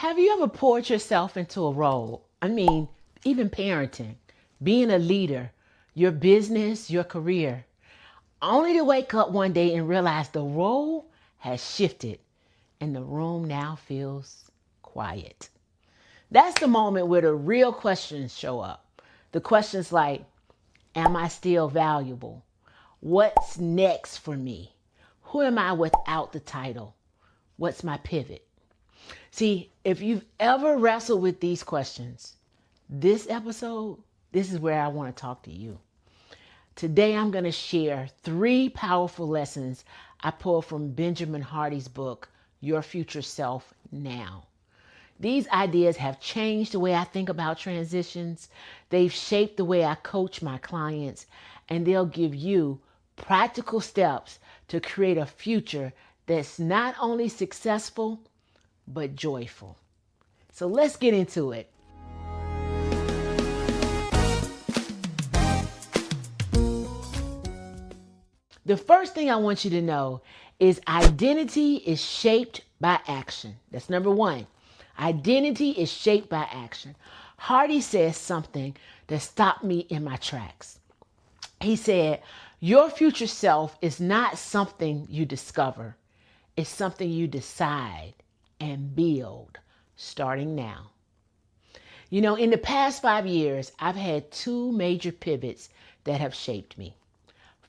Have you ever poured yourself into a role? I mean, even parenting, being a leader, your business, your career, only to wake up one day and realize the role has shifted and the room now feels quiet. That's the moment where the real questions show up. The questions like, am I still valuable? What's next for me? Who am I without the title? What's my pivot? See, if you've ever wrestled with these questions, this episode, this is where I want to talk to you. Today, I'm going to share 3 powerful lessons I pulled from Benjamin Hardy's book, Your Future Self Now. These ideas have changed the way I think about transitions. They've shaped the way I coach my clients, and they'll give you practical steps to create a future that's not only successful, but joyful. So let's get into it. The first thing I want you to know is identity is shaped by action. That's number 1. Identity is shaped by action. Hardy says something that stopped me in my tracks. He said, your future self is not something you discover. It's something you decide and build starting now. You know, in the past 5 years, I've had 2 major pivots that have shaped me.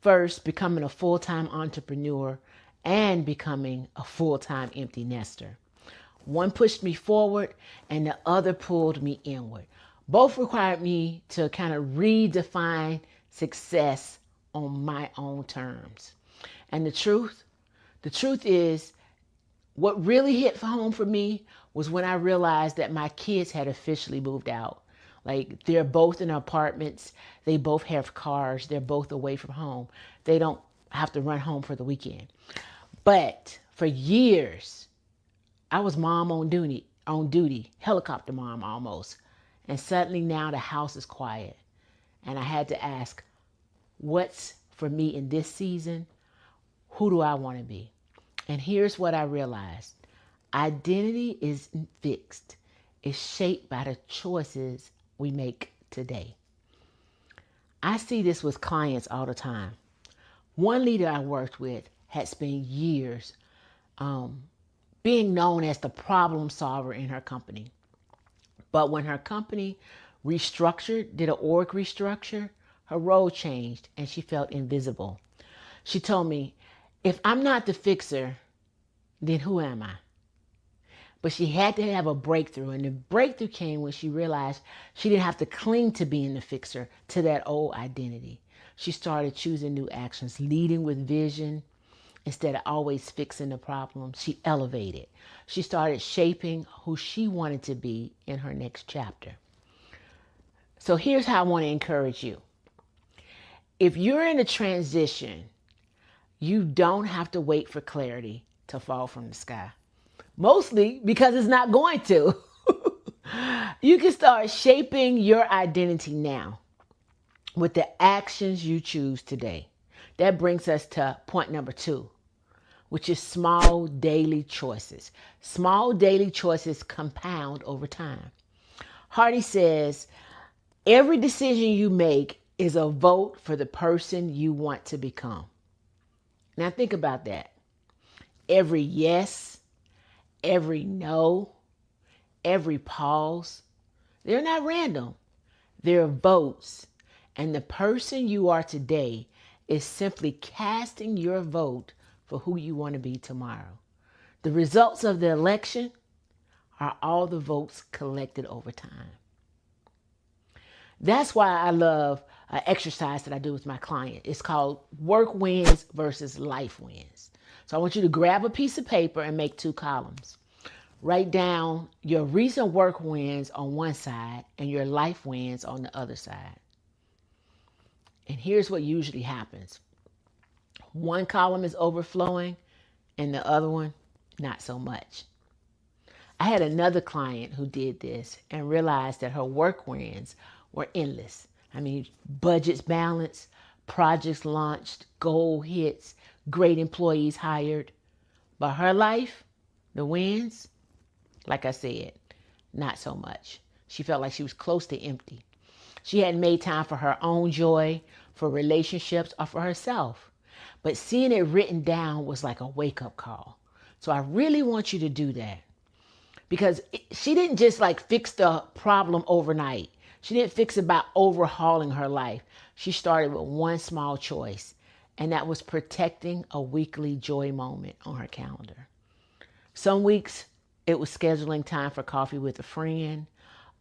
First, becoming a full-time entrepreneur and becoming a full-time empty nester. One pushed me forward and the other pulled me inward. Both required me to kind of redefine success on my own terms. And the truth is, what really hit home for me was when I realized that my kids had officially moved out. Like, they're both in apartments. They both have cars. They're both away from home. They don't have to run home for the weekend. But for years, I was mom on duty, helicopter mom almost. And suddenly now the house is quiet. And I had to ask, what's for me in this season? Who do I want to be? And here's what I realized. Identity isn't fixed. It's shaped by the choices we make today. I see this with clients all the time. One leader I worked with had spent years being known as the problem solver in her company. But when her company did an org restructure, her role changed and she felt invisible. She told me, if I'm not the fixer, then who am I? But she had to have a breakthrough. And the breakthrough came when she realized she didn't have to cling to being the fixer, to that old identity. She started choosing new actions, leading with vision instead of always fixing the problem. She elevated. She started shaping who she wanted to be in her next chapter. So here's how I want to encourage you. If you're in a transition, you don't have to wait for clarity to fall from the sky. Mostly because it's not going to. You can start shaping your identity now with the actions you choose today. That brings us to point number 2, which is small daily choices. Small daily choices compound over time. Hardy says, every decision you make is a vote for the person you want to become. Now think about that. Every yes, every no, every pause, they're not random. They're votes. And the person you are today is simply casting your vote for who you want to be tomorrow. The results of the election are all the votes collected over time. That's why I love an exercise that I do with my client. It's called work wins versus life wins. So I want you to grab a piece of paper and make 2 columns. Write down your recent work wins on one side and your life wins on the other side. And here's what usually happens. One column is overflowing and the other one, not so much. I had another client who did this and realized that her work wins were endless. I mean, budgets balanced, projects launched, goal hits, great employees hired. But her life, the wins, like I said, Not so much. She felt like she was close to empty. She hadn't made time for her own joy, for relationships, or for herself. But seeing it written down was like a wake-up call. So I really want you to do that. Because she didn't just like fix the problem overnight. She didn't fix it by overhauling her life. She started with one small choice, and that was protecting a weekly joy moment on her calendar. Some weeks it was scheduling time for coffee with a friend.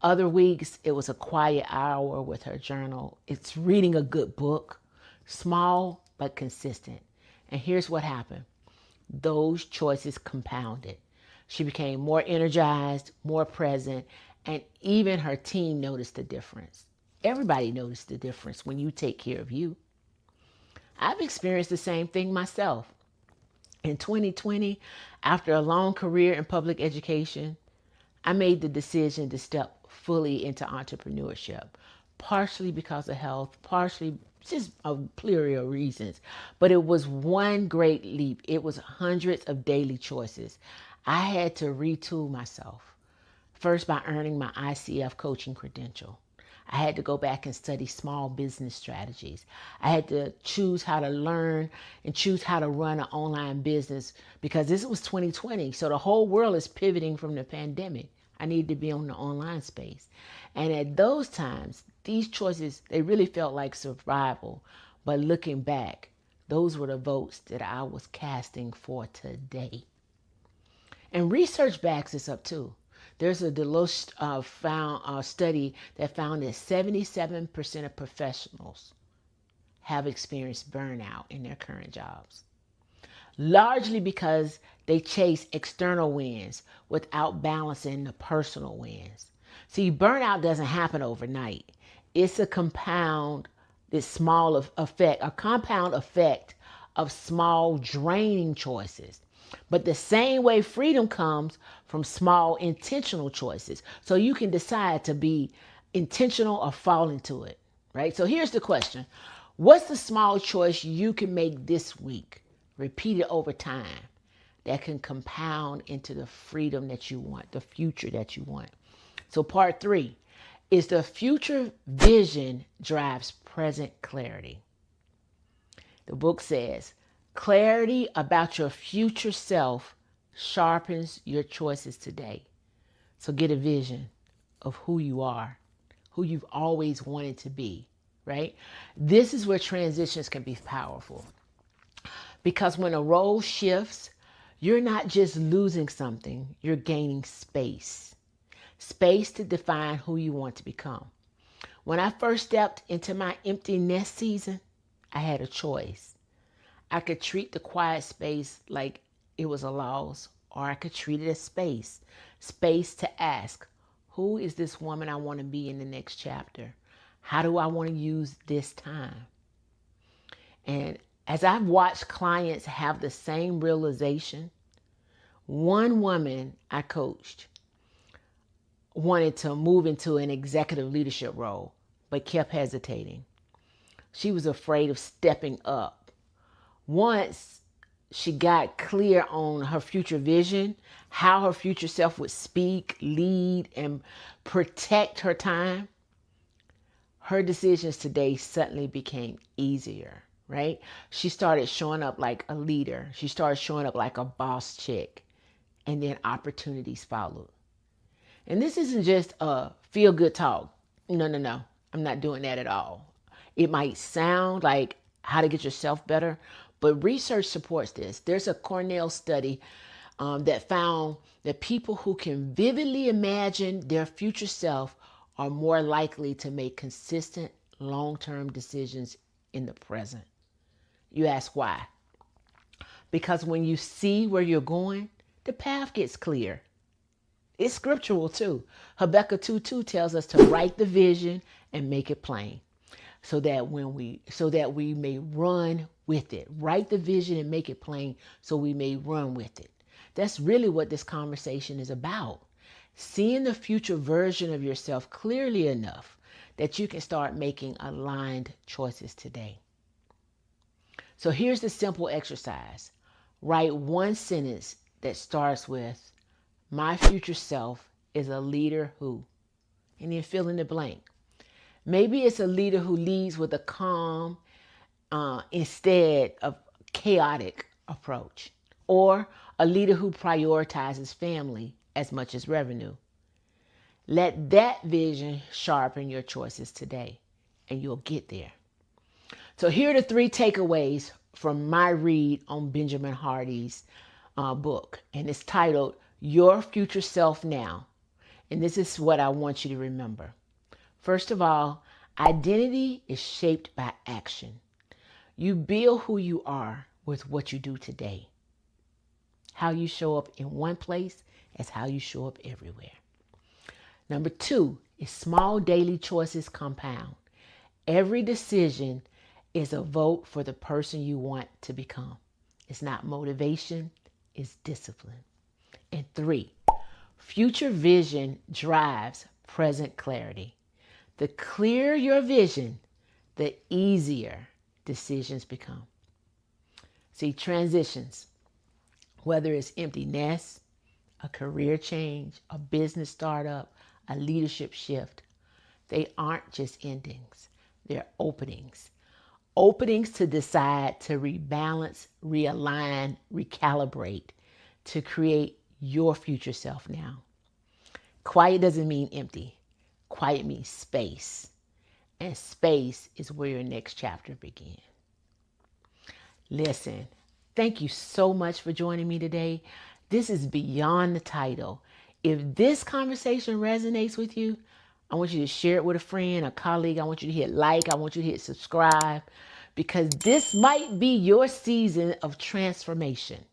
Other weeks it was a quiet hour with her journal. It's reading a good book, small but consistent. And here's what happened. Those choices compounded. She became more energized, more present, and even her team noticed the difference. Everybody noticed the difference when you take care of you. I've experienced the same thing myself. In 2020, after a long career in public education, I made the decision to step fully into entrepreneurship, partially because of health, partially just a plethora of reasons. But it was one great leap. It was hundreds of daily choices. I had to retool myself, first by earning my ICF coaching credential. I had to go back and study small business strategies. I had to choose how to learn and choose how to run an online business because this was 2020. So the whole world is pivoting from the pandemic. I needed to be on the online space. And at those times, these choices, they really felt like survival. But looking back, those were the votes that I was casting for today. And research backs this up too. There's a Deloitte study that found that 77% of professionals have experienced burnout in their current jobs, largely because they chase external wins without balancing the personal wins. See, burnout doesn't happen overnight. It's a compound effect of small draining choices. But the same way freedom comes from small intentional choices. So you can decide to be intentional or fall into it, right? So here's the question. What's the small choice you can make this week, repeated over time, that can compound into the freedom that you want, the future that you want? So part 3 is the future vision drives present clarity. The book says, clarity about your future self sharpens your choices today. So get a vision of who you are, who you've always wanted to be, right? This is where transitions can be powerful. Because when a role shifts, you're not just losing something, you're gaining space. Space to define who you want to become. When I first stepped into my empty nest season, I had a choice. I could treat the quiet space like it was a loss, or I could treat it as space to ask, who is this woman I want to be in the next chapter? How do I want to use this time? And as I've watched clients have the same realization, one woman I coached wanted to move into an executive leadership role, but kept hesitating. She was afraid of stepping up. Once she got clear on her future vision, how her future self would speak, lead, and protect her time, her decisions today suddenly became easier, right? She started showing up like a leader. She started showing up like a boss chick. And then opportunities followed. And this isn't just a feel-good talk. No. I'm not doing that at all. It might sound like how to get yourself better, but research supports this. There's a Cornell study that found that people who can vividly imagine their future self are more likely to make consistent long-term decisions in the present. You ask why? Because when you see where you're going, the path gets clear. It's scriptural too. Habakkuk 2:2 tells us to write the vision and make it plain, so that we may run with it. Write the vision and make it plain so we may run with it. That's really what this conversation is about. Seeing the future version of yourself clearly enough that you can start making aligned choices today. So here's the simple exercise. Write one sentence that starts with, my future self is a leader who, and then fill in the blank. Maybe it's a leader who leads with a calm instead of chaotic approach, or a leader who prioritizes family as much as revenue. Let that vision sharpen your choices today, and you'll get there. So here are the 3 takeaways from my read on Benjamin Hardy's book, and it's titled Your Future Self Now. And this is what I want you to remember. First of all, identity is shaped by action. You build who you are with what you do today. How you show up in one place is how you show up everywhere. Number 2 is small daily choices compound. Every decision is a vote for the person you want to become. It's not motivation, it's discipline. And 3, future vision drives present clarity. The clearer your vision, the easier decisions become. See, transitions, whether it's empty nest, a career change, a business startup, a leadership shift, they aren't just endings, they're openings. Openings to decide to rebalance, realign, recalibrate, to create your future self now. Quiet doesn't mean empty. Quiet means space. And space is where your next chapter begins. Listen, thank you so much for joining me today. This is beyond the title. If this conversation resonates with you, I want you to share it with a friend, a colleague. I want you to hit like. I want you to hit subscribe, because this might be your season of transformation.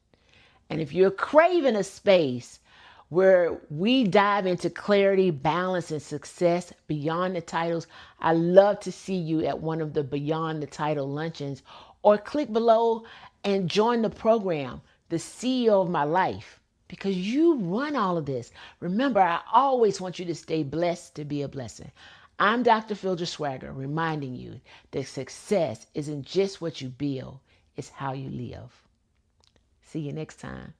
And if you're craving a space where we dive into clarity, balance, and success beyond the titles, I'd love to see you at one of the Beyond the Title luncheons, or click below and join the program, The CEO of My Life, because you run all of this. Remember, I always want you to stay blessed to be a blessing. I'm Dr. Phildra Swagger, reminding you that success isn't just what you build, it's how you live. See you next time.